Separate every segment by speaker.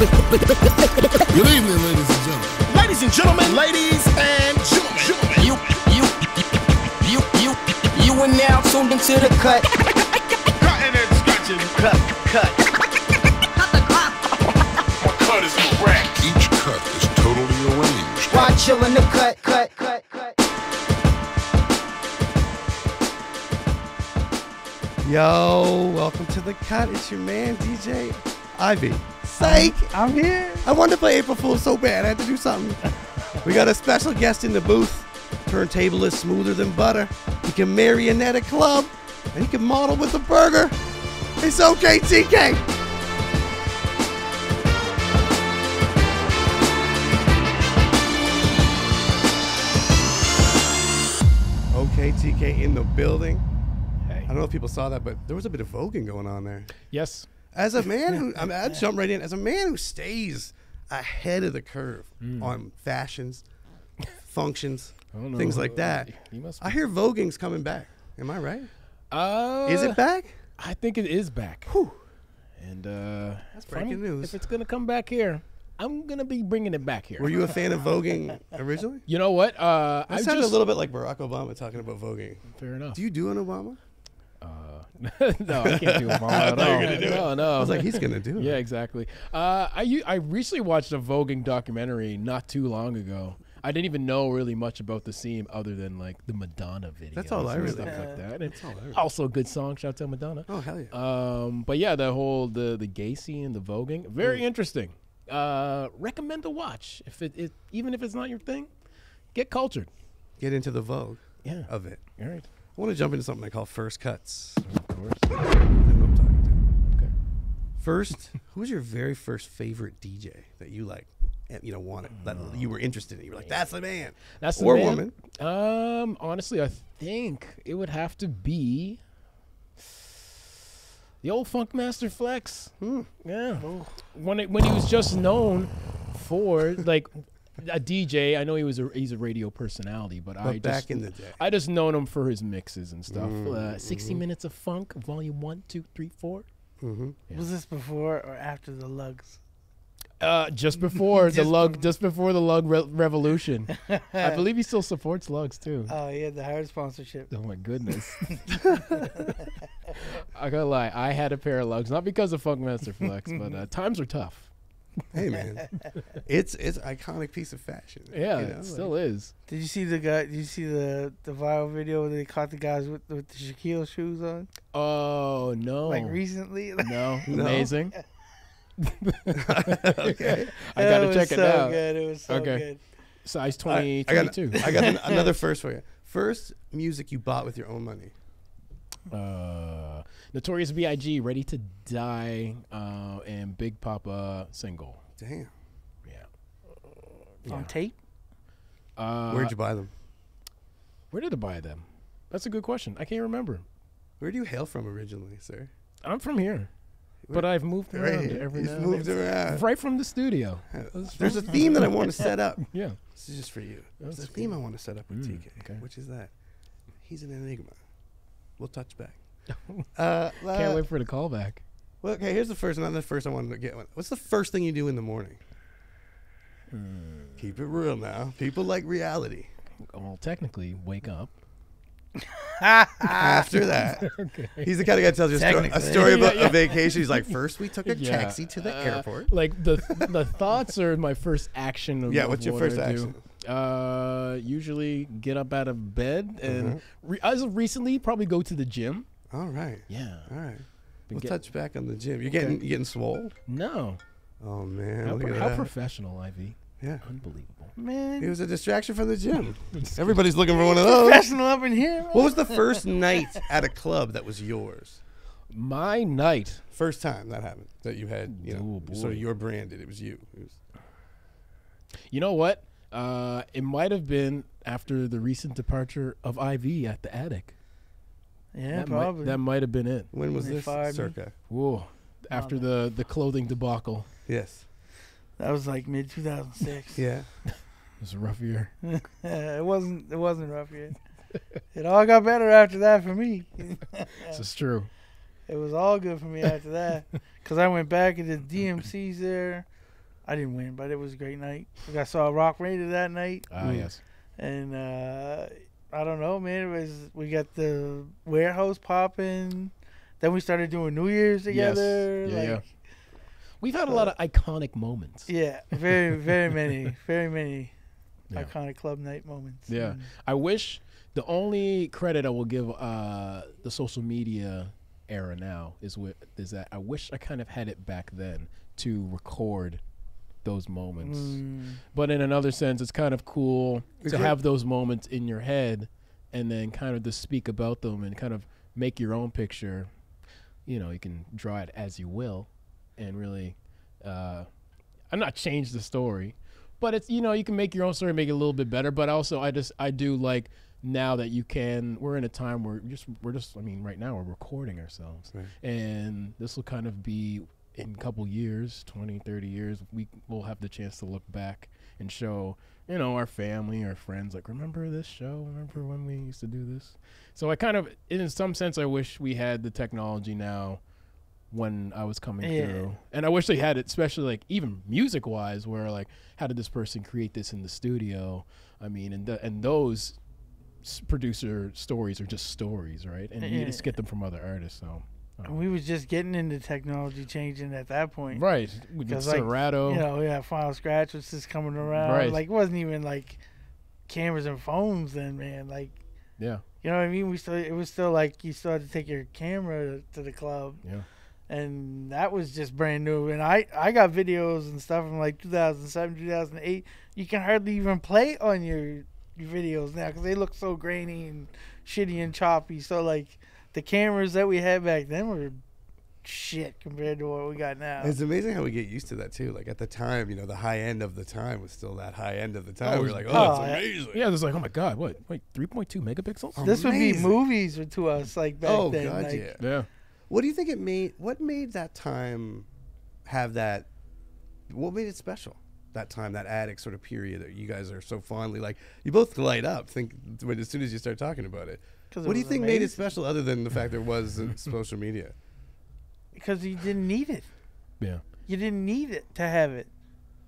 Speaker 1: Good evening, ladies and gentlemen.
Speaker 2: Ladies and gentlemen, ladies and gentlemen.
Speaker 3: You are now tuned into the cut.
Speaker 2: Cutting and scratching.
Speaker 3: Cut.
Speaker 2: Cut is correct.
Speaker 1: Each cut is totally arranged.
Speaker 3: Why chillin' the cut.
Speaker 4: Yo, welcome to the cut. It's your man, DJ Ivy. Psych!
Speaker 5: I'm here.
Speaker 4: I wanted to play April Fool so bad. I had to do something. We got a special guest in the booth. Turntablism smoother than butter. He can marionette a club, and he can model with a burger. It's okay, TK. Okay, TK in the building.
Speaker 5: Hey.
Speaker 4: I don't know if people saw that, but there was a bit of voguing going on there.
Speaker 5: Yes.
Speaker 4: As a man who, I'd jump right in. As a man who stays ahead of the curve on fashions, functions, things like that, I hear voguing's coming back. Am I right? Is it back?
Speaker 5: I think it is back.
Speaker 4: Whew.
Speaker 5: And
Speaker 4: That's breaking news.
Speaker 5: If it's gonna come back here, I'm gonna be bringing it back here.
Speaker 4: Were you a fan of voguing originally?
Speaker 5: You know what?
Speaker 4: I
Speaker 5: I
Speaker 4: sounded
Speaker 5: just
Speaker 4: a little bit like Barack Obama talking about voguing.
Speaker 5: fair enough.
Speaker 4: Do you do an Obama?
Speaker 5: No, I can't do Obama at all.
Speaker 4: thought you were gonna do it.
Speaker 5: No.
Speaker 4: I was like, he's gonna do it.
Speaker 5: Yeah, exactly. I recently watched a voguing documentary not too long ago. I didn't even know really much about the scene other than like the Madonna video.
Speaker 4: That's all I
Speaker 5: and
Speaker 4: really
Speaker 5: stuff
Speaker 4: know.
Speaker 5: like that. And
Speaker 4: That's all I really
Speaker 5: also a good song. Shout out to Madonna.
Speaker 4: Oh hell yeah!
Speaker 5: But yeah, the whole the gay scene, the voguing, very interesting. Recommend to watch if it even if it's not your thing. Get cultured.
Speaker 4: Get into the vogue
Speaker 5: Yeah.
Speaker 4: of it.
Speaker 5: All right.
Speaker 4: I want to jump into something I call first cuts.
Speaker 5: Of course.
Speaker 4: I know who I'm talking to.
Speaker 5: Okay.
Speaker 4: First, who was your very first favorite DJ that you like, and, wanted, that you were interested in? You were like, that's the man.
Speaker 5: That's the
Speaker 4: or
Speaker 5: man.
Speaker 4: woman.
Speaker 5: Honestly, I think it would have to be the old Funkmaster Flex. Yeah. When he was just known for like a DJ. I know he's a radio personality, but
Speaker 4: Back in the day.
Speaker 5: I just known him for his mixes and stuff. 60 Minutes of Funk, Volume 1, 2, 3, 4.
Speaker 4: Mm-hmm.
Speaker 5: Yeah.
Speaker 6: Was this before or after the lugs?
Speaker 5: Just before the lug, just before the lug revolution. I believe he still supports lugs too.
Speaker 6: Oh, he had the hard sponsorship.
Speaker 5: Oh my goodness. I gotta lie, I had a pair of lugs, not because of Funkmaster Flex, but times were tough.
Speaker 4: Hey man, it's an iconic piece of fashion.
Speaker 5: Yeah, it still is.
Speaker 6: Did you see the guy? Did you see the viral video where they caught the guys with the Shaquille shoes on?
Speaker 5: Oh no!
Speaker 6: Like recently?
Speaker 5: No,
Speaker 4: No.
Speaker 5: Amazing.
Speaker 4: Okay,
Speaker 5: I gotta
Speaker 6: was
Speaker 5: check it
Speaker 6: so
Speaker 5: out.
Speaker 6: Good. It was so
Speaker 5: Okay.
Speaker 6: good.
Speaker 5: Size
Speaker 4: I
Speaker 5: 22.
Speaker 4: got another first for you. First music you bought with your own money.
Speaker 5: Notorious B.I.G. Ready to Die, and Big Papa single.
Speaker 4: Damn.
Speaker 5: Yeah.
Speaker 6: On tape?
Speaker 4: Where'd you buy them?
Speaker 5: Where did I buy them? That's a good question. I can't remember.
Speaker 4: Where do you hail from originally, sir?
Speaker 5: I'm from here, but I've moved around every
Speaker 4: He's
Speaker 5: now and
Speaker 4: moved
Speaker 5: then.
Speaker 4: around.
Speaker 5: Right from the studio.
Speaker 4: There's a theme that I want to set up.
Speaker 5: Yeah.
Speaker 4: This is just for you. There's a
Speaker 5: That's
Speaker 4: theme I want to set up with TK.
Speaker 5: okay.
Speaker 4: Which is that? He's an enigma. We'll touch back.
Speaker 5: Can't wait for the callback.
Speaker 4: Well, okay, here's the first one. Not the first I wanted to get one. What's the first thing you do in the morning? Keep it real now. People like reality.
Speaker 5: Well, technically, wake up.
Speaker 4: After that, he's the kind of guy that tells you a story about a vacation. He's like, first we took a
Speaker 5: Yeah.
Speaker 4: taxi to the airport.
Speaker 5: Like the thoughts are my first action. Of,
Speaker 4: Yeah,
Speaker 5: of
Speaker 4: what's your
Speaker 5: what
Speaker 4: first
Speaker 5: I
Speaker 4: action?
Speaker 5: do. Usually get up out of bed and as of recently, probably go to the gym.
Speaker 4: All right.
Speaker 5: Yeah.
Speaker 4: All right.
Speaker 5: Been
Speaker 4: We'll touch back on the gym. You getting swole?
Speaker 5: No.
Speaker 4: Oh man,
Speaker 5: How,
Speaker 4: look at
Speaker 5: how
Speaker 4: that.
Speaker 5: professional, Ivy.
Speaker 4: Yeah.
Speaker 5: Unbelievable.
Speaker 4: It
Speaker 6: Man,
Speaker 4: was a distraction from the gym. Everybody's looking for one of those.
Speaker 6: professional up in here, man.
Speaker 4: What was the first night at a club that was yours?
Speaker 5: My night.
Speaker 4: First time that happened that you had,
Speaker 5: Oh, boy.
Speaker 4: sort of your branded. It was you.
Speaker 5: You know what? It might have been after the recent departure of Ivy at the attic.
Speaker 6: Yeah,
Speaker 5: that
Speaker 6: probably.
Speaker 5: that might have been it.
Speaker 4: When was
Speaker 6: They
Speaker 4: this?
Speaker 6: fired me.
Speaker 4: Circa.
Speaker 5: Whoa. After the clothing debacle.
Speaker 4: Yes.
Speaker 6: That was like mid 2006.
Speaker 4: Yeah.
Speaker 5: It was a rough year.
Speaker 6: It wasn't rough yet. It all got better after that for me.
Speaker 5: This is true.
Speaker 6: It was all good for me after that, because I went back and did DMCs there. I didn't win, but it was a great night. I saw Rock Raider that night.
Speaker 5: Ah, yes.
Speaker 6: And I don't know, man. We got the warehouse popping. Then we started doing New Year's together.
Speaker 5: Yes. Yeah. We've had a lot of iconic moments.
Speaker 6: Yeah, very, very many iconic club night moments.
Speaker 5: Yeah.
Speaker 6: And
Speaker 5: I wish the only credit I will give the social media era now is that I wish I kind of had it back then to record those moments. But in another sense, it's kind of cool to have those moments in your head and then kind of to speak about them and kind of make your own picture. You know, you can draw it as you will and really I'm not change the story, but it's, you know, you can make your own story, make it a little bit better. But also I do like now that we're in a time where we're just I mean, right now we're recording ourselves, right. And this will kind of be in a couple years, 20, 30 years, we'll have the chance to look back and show, you know, our family, our friends, like, remember this show? Remember when we used to do this? So I kind of, in some sense, I wish we had the technology now when I was coming through. And I wish they had it, especially like even music-wise, where like, how did this person create this in the studio? I mean, and those producer stories are just stories, right? And you just get them from other artists, so.
Speaker 6: We was just getting into technology changing at that point.
Speaker 5: Right. With Serato.
Speaker 6: You know, Final Scratch was just coming around.
Speaker 5: Right.
Speaker 6: Like, it wasn't even like cameras and phones then, man. Like,
Speaker 5: yeah.
Speaker 6: You know what I mean? It was still like you still had to take your camera to the club.
Speaker 5: Yeah.
Speaker 6: And that was just brand new. And I got videos and stuff from like 2007, 2008. You can hardly even play on your videos now because they look so grainy and shitty and choppy. So, like, the cameras that we had back then were shit compared to what we got now.
Speaker 4: It's amazing how we get used to that too. Like at the time, you know, the high end of the time was still that high end of the time. We're like, oh, that's amazing.
Speaker 5: Yeah, it's like, oh my god, wait, 3.2 megapixels?
Speaker 6: This would be movies to us like back then.
Speaker 4: God,
Speaker 6: like,
Speaker 4: yeah. What do you think what made that time have that? What made it special? That time, that attic sort of period that you guys are so fondly like. You both light up. As soon as you start talking about it. What do you think made it special, other than the fact there was social media?
Speaker 6: Because you didn't need it.
Speaker 5: Yeah.
Speaker 6: You didn't need it to have it,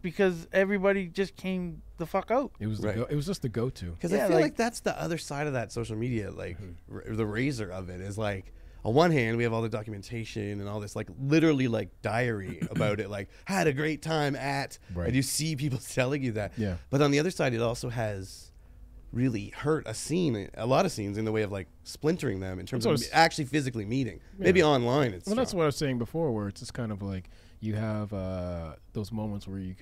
Speaker 6: because everybody just came the fuck out.
Speaker 5: It was it was just the go-to.
Speaker 4: Because I feel like that's the other side of that social media, like the razor of it is like, on one hand, we have all the documentation and all this, like, literally, like, diary about it. Like, had a great time at, and you see people telling you that.
Speaker 5: Yeah.
Speaker 4: But on the other side, it also has really hurt a lot of scenes in the way of, like, splintering them in terms of actually physically meeting. Yeah. Maybe online it's
Speaker 5: that's what I was saying before, where it's just kind of like you have those moments where you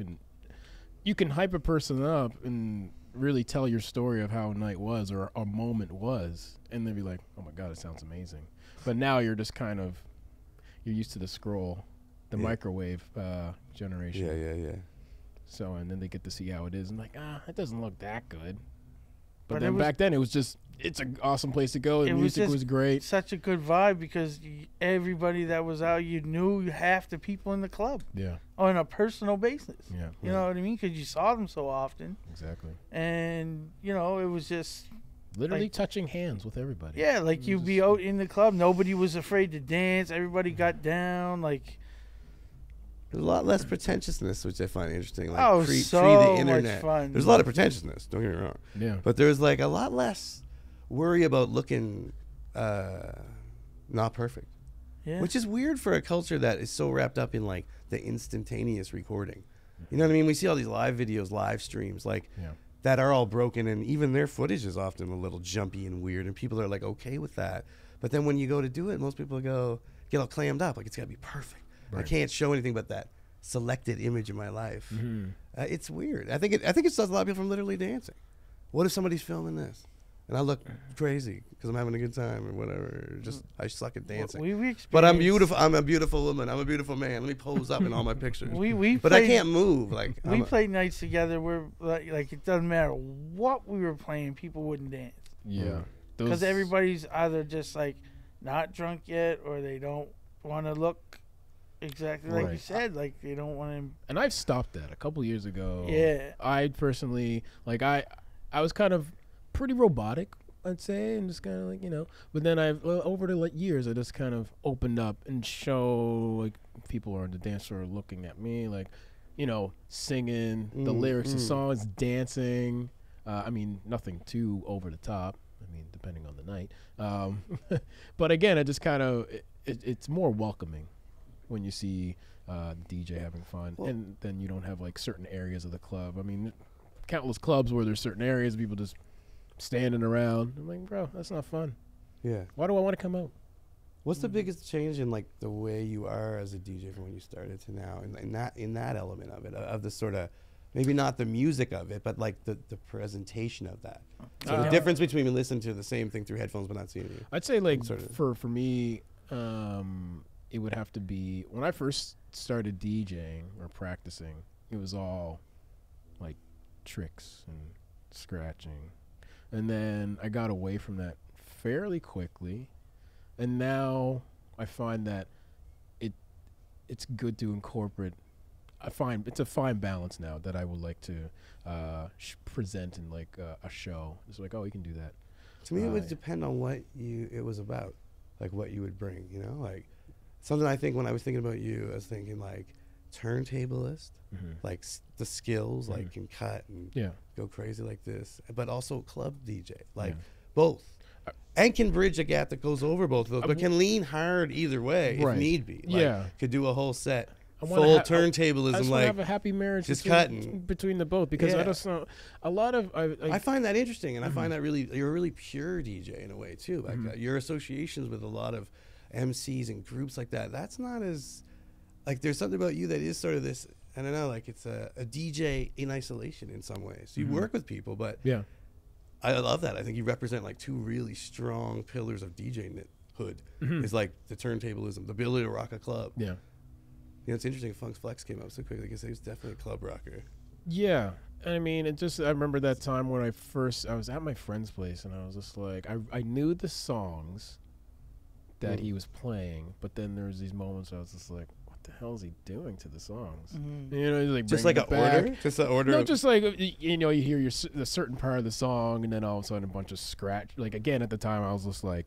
Speaker 5: can hype a person up and really tell your story of how a night was or a moment was, and then be like, oh my god, it sounds amazing. But now you're just kind of, you're used to the scroll, the microwave generation.
Speaker 4: Yeah.
Speaker 5: So, and then they get to see how it is, and like, it doesn't look that good. But then back then, it was just, it's an awesome place to go. The music was great.
Speaker 6: Such a good vibe, because everybody that was out, you knew half the people in the club.
Speaker 5: Yeah.
Speaker 6: On a personal basis.
Speaker 5: Yeah.
Speaker 6: You know what I mean? Because you saw them so often.
Speaker 5: Exactly.
Speaker 6: And, you know, it was just
Speaker 5: literally like, touching hands with everybody.
Speaker 6: Yeah, like you'd be out in the club. Nobody was afraid to dance. Everybody got down. Like,
Speaker 4: there's a lot less pretentiousness, which I find interesting. Like pre
Speaker 6: so
Speaker 4: the internet.
Speaker 6: Much fun.
Speaker 4: There's a lot of pretentiousness, don't get me wrong.
Speaker 5: Yeah.
Speaker 4: But there's like a lot less worry about looking not perfect.
Speaker 6: Yeah.
Speaker 4: Which is weird for a culture that is so wrapped up in like the instantaneous recording. You know what I mean? We see all these live videos, live streams, like that are all broken, and even their footage is often a little jumpy and weird, and people are like okay with that. But then when you go to do it, most people get all clammed up, like it's gotta be perfect. Right. I can't show anything but that selected image of my life. Mm-hmm. It's weird. I think it stops a lot of people from literally dancing. What if somebody's filming this and I look crazy because I'm having a good time or whatever? Just I suck at dancing. But I'm beautiful. I'm a beautiful woman. I'm a beautiful man. Let me pose up in all my pictures. But I can't move. Like
Speaker 6: we played nights together where like it doesn't matter what we were playing, people wouldn't dance.
Speaker 5: Yeah.
Speaker 6: Because everybody's either just like not drunk yet, or they don't want to look exactly like you said, like they don't want to.
Speaker 5: And I've stopped that a couple years ago.
Speaker 6: Yeah.
Speaker 5: I personally, like I was kind of pretty robotic, I'd say, and just kind of like, you know, but then over the years, I just kind of opened up and show like people are on the dance floor looking at me, like you know, singing the lyrics of songs, dancing. I mean, nothing too over the top. I mean, depending on the night. But again, it just kind of it's more welcoming when you see the DJ having fun, and then you don't have like certain areas of the club. I mean, countless clubs where there's certain areas of people just standing around. I'm like, bro, that's not fun.
Speaker 4: Yeah.
Speaker 5: Why do I want to come out?
Speaker 4: What's the biggest change in like the way you are as a DJ from when you started to now, in that element of it, of the sort of maybe not the music of it, but like the presentation of that. So the difference between listening to the same thing through headphones but not seeing you.
Speaker 5: I'd say like for me, it would have to be when I first started DJing or practicing. It was all like tricks and scratching, and then I got away from that fairly quickly. And now I find that it's good to incorporate. I find it's a fine balance now that I would like to present in like a show. It's like, oh, you can do that.
Speaker 4: To me, it would depend on what it was about, like what you would bring. You know, like something I think when I was thinking about you, I was thinking like turntablist, like the skills, like can cut and go crazy like this, but also club DJ, like both. And can bridge a gap that goes over both of those, but can lean hard either way if need be. Like, could do a whole set, full turntablism,
Speaker 5: I just
Speaker 4: like
Speaker 5: have a happy marriage
Speaker 4: just cutting
Speaker 5: between the both, because I just know a lot of.
Speaker 4: I find that interesting, and I find that you're a really pure DJ in a way too. Like your associations with a lot of MCs and groups like that. That's not as like there's something about you that is sort of this. I don't know, like it's a DJ in isolation in some ways. You work with people, but I love that. I think you represent like two really strong pillars of DJ hood. It's like the turntablism, the ability to rock a club. Yeah. You know, it's interesting. Funk's Flex came up so quickly because he was definitely a club rocker.
Speaker 5: Yeah. I mean, I remember that time when I was at my friend's place and I was just like, I knew the songs that he was playing, but then there was these moments I was just like, the hell is he doing to the songs? You know, he's like
Speaker 4: just like an order, just an order.
Speaker 5: No, just like you know, you hear a certain part of the song, and then all of a sudden a bunch of scratch. Like again, at the time, I was just like,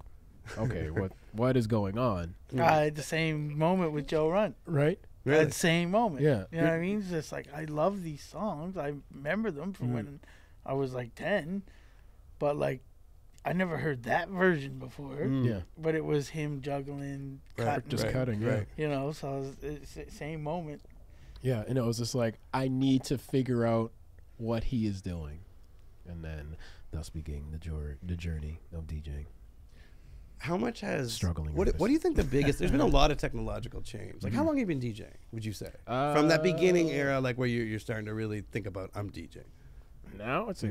Speaker 5: okay, what is going on?
Speaker 6: I had the same moment with Joe Runt.
Speaker 5: Right.
Speaker 6: I had the same moment.
Speaker 5: Yeah.
Speaker 6: You know what I mean? It's just like I love these songs. I remember them from when I was like 10, but like I never heard that version before.
Speaker 5: Yeah.
Speaker 6: But it was him juggling,
Speaker 5: cutting, right.
Speaker 6: You know, so it's the same moment.
Speaker 5: Yeah, and it was just like, I need to figure out what he is doing. And then thus began the journey of DJing.
Speaker 4: How much has...
Speaker 5: Struggling.
Speaker 4: What do you think the biggest... There's been a lot of technological change. Like, how long have you been DJing, would you say? From that beginning era, like where you're starting to really think about, I'm DJing.
Speaker 5: Now it's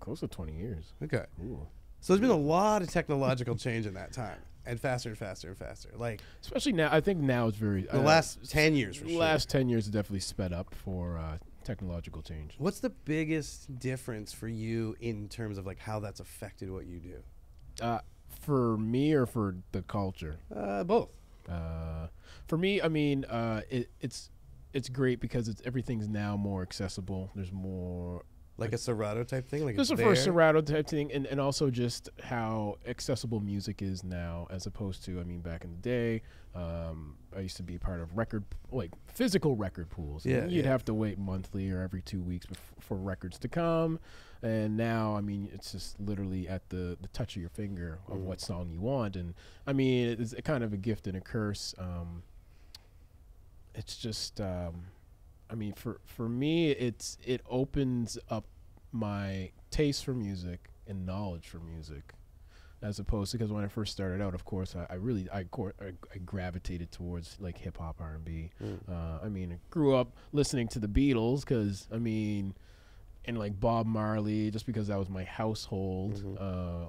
Speaker 5: close to 20 years.
Speaker 4: Okay.
Speaker 5: Ooh.
Speaker 4: So there's been a lot of technological change in that time, and faster and faster and faster. Like
Speaker 5: especially now, I think now it's very
Speaker 4: the last 10 years for sure.
Speaker 5: The last 10 years have definitely sped up for technological change.
Speaker 4: What's the biggest difference for you in terms of like how that's affected what you do?
Speaker 5: For me or for the culture?
Speaker 4: Both.
Speaker 5: For me, I mean, it's great because everything's now more accessible. There's more.
Speaker 4: Like a Serato type thing? Like
Speaker 5: this is for a Serato type thing, and also just how accessible music is now as opposed to, I mean, back in the day, I used to be part of physical record pools.
Speaker 4: Yeah,
Speaker 5: you'd have to wait monthly or every 2 weeks for records to come. And now, I mean, it's just literally at the touch of your finger of what song you want. And, I mean, it's kind of a gift and a curse. It's just... I mean, for me, it opens up my taste for music and knowledge for music, as opposed to, because when I first started out, of course, I gravitated towards like hip hop, R&B. I mean, I grew up listening to the Beatles because, I mean, and like Bob Marley, just because that was my household.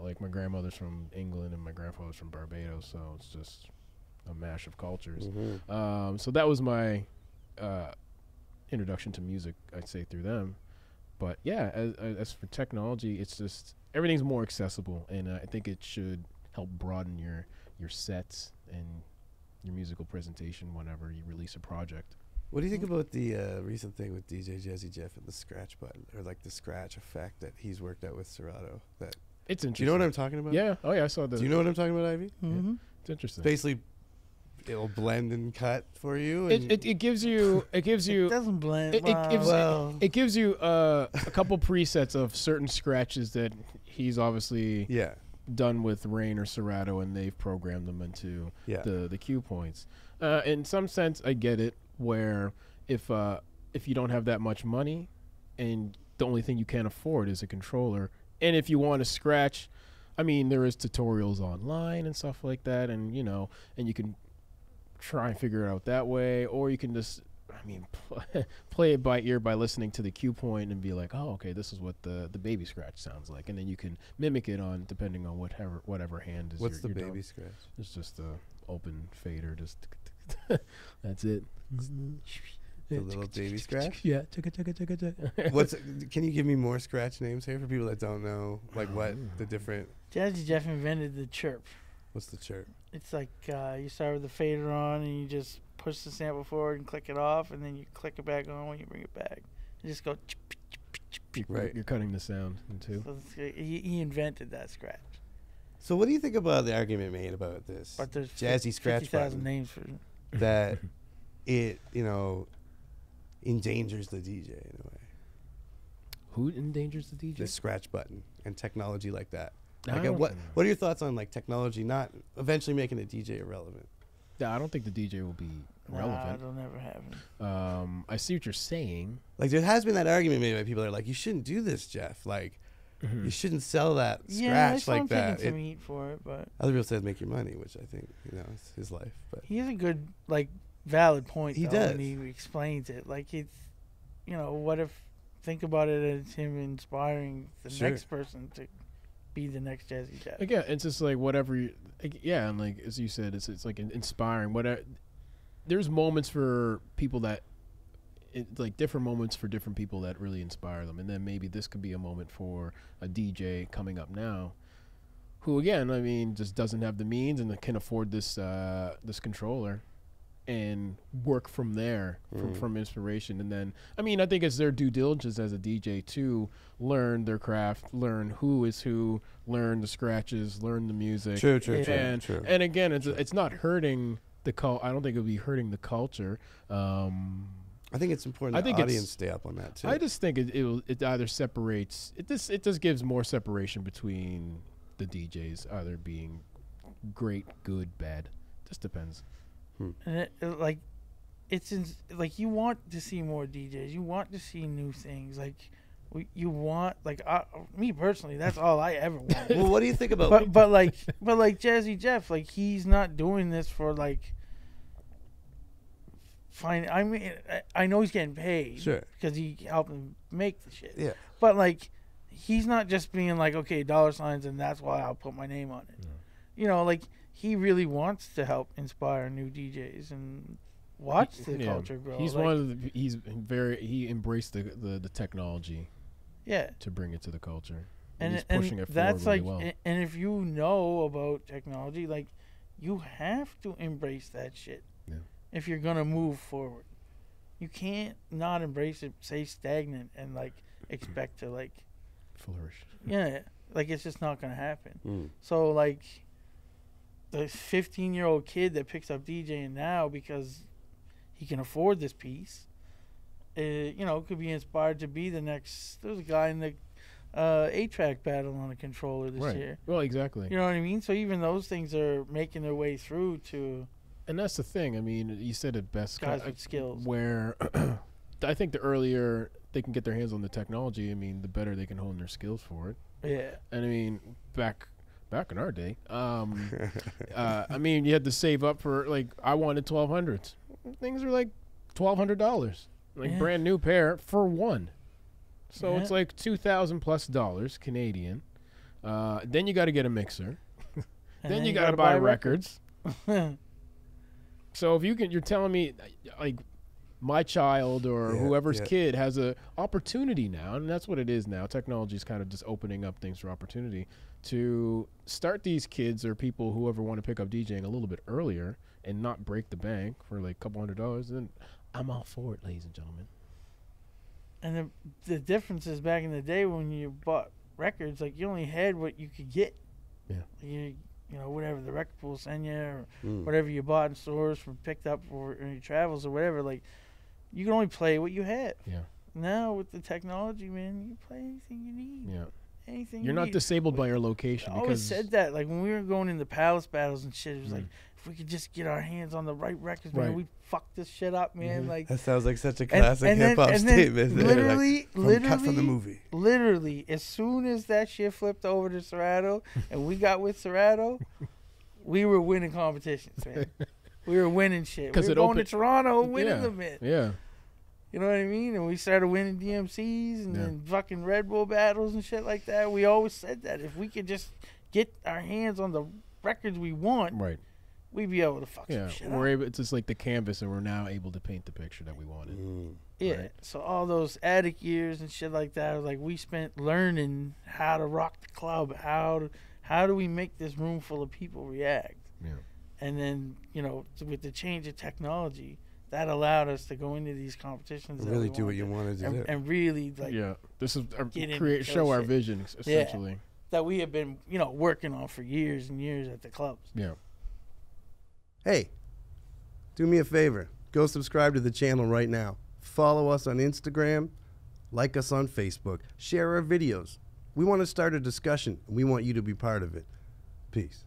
Speaker 5: Like my grandmother's from England and my grandfather's from Barbados, so it's just a mash of cultures. So that was my introduction to music, I'd say, through them. But yeah, as for technology, it's just everything's more accessible, and I think it should help broaden your sets and your musical presentation whenever you release a project.
Speaker 4: What do you think about the recent thing with DJ Jazzy Jeff and the scratch button, or like the scratch effect that he's worked out with Serato? That
Speaker 5: it's interesting.
Speaker 4: Do you know what I'm talking about?
Speaker 5: Yeah. Oh yeah, I saw that.
Speaker 4: Do you know what I'm talking about, Ivy?
Speaker 5: Yeah. It's interesting.
Speaker 4: Basically, it'll blend and cut for you.
Speaker 5: It gives you
Speaker 6: It doesn't blend.
Speaker 5: it gives you a couple presets of certain scratches that he's obviously done with Rain or Serato, and they've programmed them into the cue points. In some sense, I get it. Where if you don't have that much money, and the only thing you can't afford is a controller, and if you want to scratch, I mean, there is tutorials online and stuff like that, and and you can try and figure it out that way, or you can just, I mean, play it by ear by listening to the cue point and be like, oh, okay, this is what the baby scratch sounds like, and then you can mimic it on depending on whatever hand is.
Speaker 4: What's the
Speaker 5: you're
Speaker 4: baby
Speaker 5: doing.
Speaker 4: scratch?
Speaker 5: It's just a open fader, just that's it.
Speaker 4: The little baby scratch?
Speaker 5: Yeah.
Speaker 4: Can you give me more scratch names here for people that don't know, like what the different?
Speaker 6: Jazzy Jeff invented the chirp.
Speaker 4: What's the chirp?
Speaker 6: It's like you start with the fader on, and you just push the sample forward and click it off, and then you click it back on when you bring it back. You just go.
Speaker 4: Right.
Speaker 5: You're cutting the sound in two.
Speaker 6: So he invented that scratch.
Speaker 4: So what do you think about the argument made about this?
Speaker 6: But there's
Speaker 4: Jazzy scratch
Speaker 6: 50,000
Speaker 4: button
Speaker 6: names for
Speaker 4: that it endangers the DJ in a way.
Speaker 5: Who endangers the DJ?
Speaker 4: The scratch button and technology like that.
Speaker 5: I
Speaker 4: Like,
Speaker 5: don't
Speaker 4: what are your thoughts on like technology not eventually making a DJ irrelevant?
Speaker 5: Yeah, I don't think the DJ will be relevant.
Speaker 6: That'll never happen.
Speaker 5: I see what you're saying.
Speaker 4: Like there has been that argument made by people that are like, you shouldn't do this, Jeff. Like you shouldn't sell that scratch like that.
Speaker 6: Taking some heat for it, but
Speaker 4: Other people said make your money, which I think is his life. But
Speaker 6: he has a good valid point.
Speaker 4: He
Speaker 6: though,
Speaker 4: does.
Speaker 6: when he explains it. Like it's, what if? Think about it as him inspiring the next person to be the next Jazzy Jeff.
Speaker 5: Again, it's just like whatever. And like as you said, it's like inspiring. Whatever. There's moments for people that, like different moments for different people that really inspire them, and then maybe this could be a moment for a DJ coming up now, who again, I mean, just doesn't have the means and can afford this this controller, and work from there from inspiration. And then, I mean, I think it's their due diligence as a DJ to learn their craft, learn who is who, learn the scratches, learn the music.
Speaker 4: True.
Speaker 5: And again, it's not hurting the I don't think it'll be hurting the culture.
Speaker 4: I think it's important the audience stay up on that too.
Speaker 5: I just think it either separates. It just gives more separation between the DJs, either being great, good, bad. Just depends.
Speaker 6: And you want to see more DJs. You want to see new things. Like you want, me personally, that's all I ever want.
Speaker 4: Well, what do you think about?
Speaker 6: but like Jazzy Jeff, like he's not doing this for like. Fine. I mean, I know he's getting paid, because he helped him make the shit.
Speaker 4: Yeah.
Speaker 6: But like, he's not just being like, okay, $signs, and that's why I'll put my name on it.
Speaker 5: Yeah.
Speaker 6: Like he really wants to help inspire new DJs and watch the culture grow.
Speaker 5: He's one of the. He embraced the technology.
Speaker 6: Yeah.
Speaker 5: To bring it to the culture,
Speaker 6: and
Speaker 5: he's pushing it
Speaker 6: that's
Speaker 5: forward really well.
Speaker 6: And if you know about technology, like, you have to embrace that shit.
Speaker 5: Yeah.
Speaker 6: If you're gonna move forward, you can't not embrace it, stay stagnant, and like expect to like
Speaker 5: flourish.
Speaker 6: Yeah, like it's just not gonna happen. So like the 15-year-old kid that picks up DJing now because he can afford this piece, could be inspired to be the next. There's a guy in the 8-track battle on a controller this year.
Speaker 5: Well, exactly.
Speaker 6: You know what I mean? So even those things are making their way through to.
Speaker 5: And that's the thing. I mean, you said it best.
Speaker 6: Guys with skills.
Speaker 5: Where I think the earlier they can get their hands on the technology, I mean, the better they can hone their skills for it.
Speaker 6: Yeah.
Speaker 5: And I mean, back in our day, I mean, you had to save up for, like, I wanted 1200s. Things are like $1,200, like brand new pair for one. So it's like $2,000+ Canadian. Then you got to get a mixer. Then you got to buy records. So if you're telling me, like, my child or whoever's kid has a opportunity now, and that's what it is now. Technology is kind of just opening up things for opportunity to start these kids or people, whoever want to pick up DJing a little bit earlier and not break the bank for like a couple $100. Then I'm all for it, ladies and gentlemen.
Speaker 6: And the difference is back in the day when you bought records, like, you only had what you could get.
Speaker 5: Yeah.
Speaker 6: you know, whatever the record pool send you, or whatever you bought in stores from picked up or in your travels or whatever. Like, you can only play what you have.
Speaker 5: Yeah.
Speaker 6: Now with the technology, man, you can play anything you need.
Speaker 5: Yeah.
Speaker 6: Anything.
Speaker 5: You're not disabled by your location.
Speaker 6: I always said that. Like when we were going into palace battles and shit, it was like, if we could just get our hands on the right records, man, we fuck this shit up, man. Like
Speaker 4: that sounds like such a classic hip hop statement.
Speaker 6: Literally,
Speaker 4: cut from the movie.
Speaker 6: Literally, as soon as that shit flipped over to Serato and we got with Serato, we were winning competitions, man. We were winning shit. We were going to Toronto and winning them, man.
Speaker 5: Yeah.
Speaker 6: You know what I mean? And we started winning DMCs and then fucking Red Bull battles and shit like that. We always said that if we could just get our hands on the records we want, we'd be able to fuck some shit up.
Speaker 5: It's just like the canvas, and we're now able to paint the picture that we wanted.
Speaker 6: Yeah. Right? So all those attic years and shit like that, like we spent learning how to rock the club. How do we make this room full of people react?
Speaker 5: Yeah.
Speaker 6: And then, you know, with the change of technology, that allowed us to go into these competitions
Speaker 4: and really do what you wanted to do,
Speaker 6: and really like
Speaker 5: this is show our vision essentially
Speaker 6: that we have been, you know, working on for years and years at the clubs.
Speaker 4: Hey, do me a favor, go subscribe to the channel right now, follow us on Instagram, like us on Facebook, share our videos. We want to start a discussion and we want you to be part of it. Peace.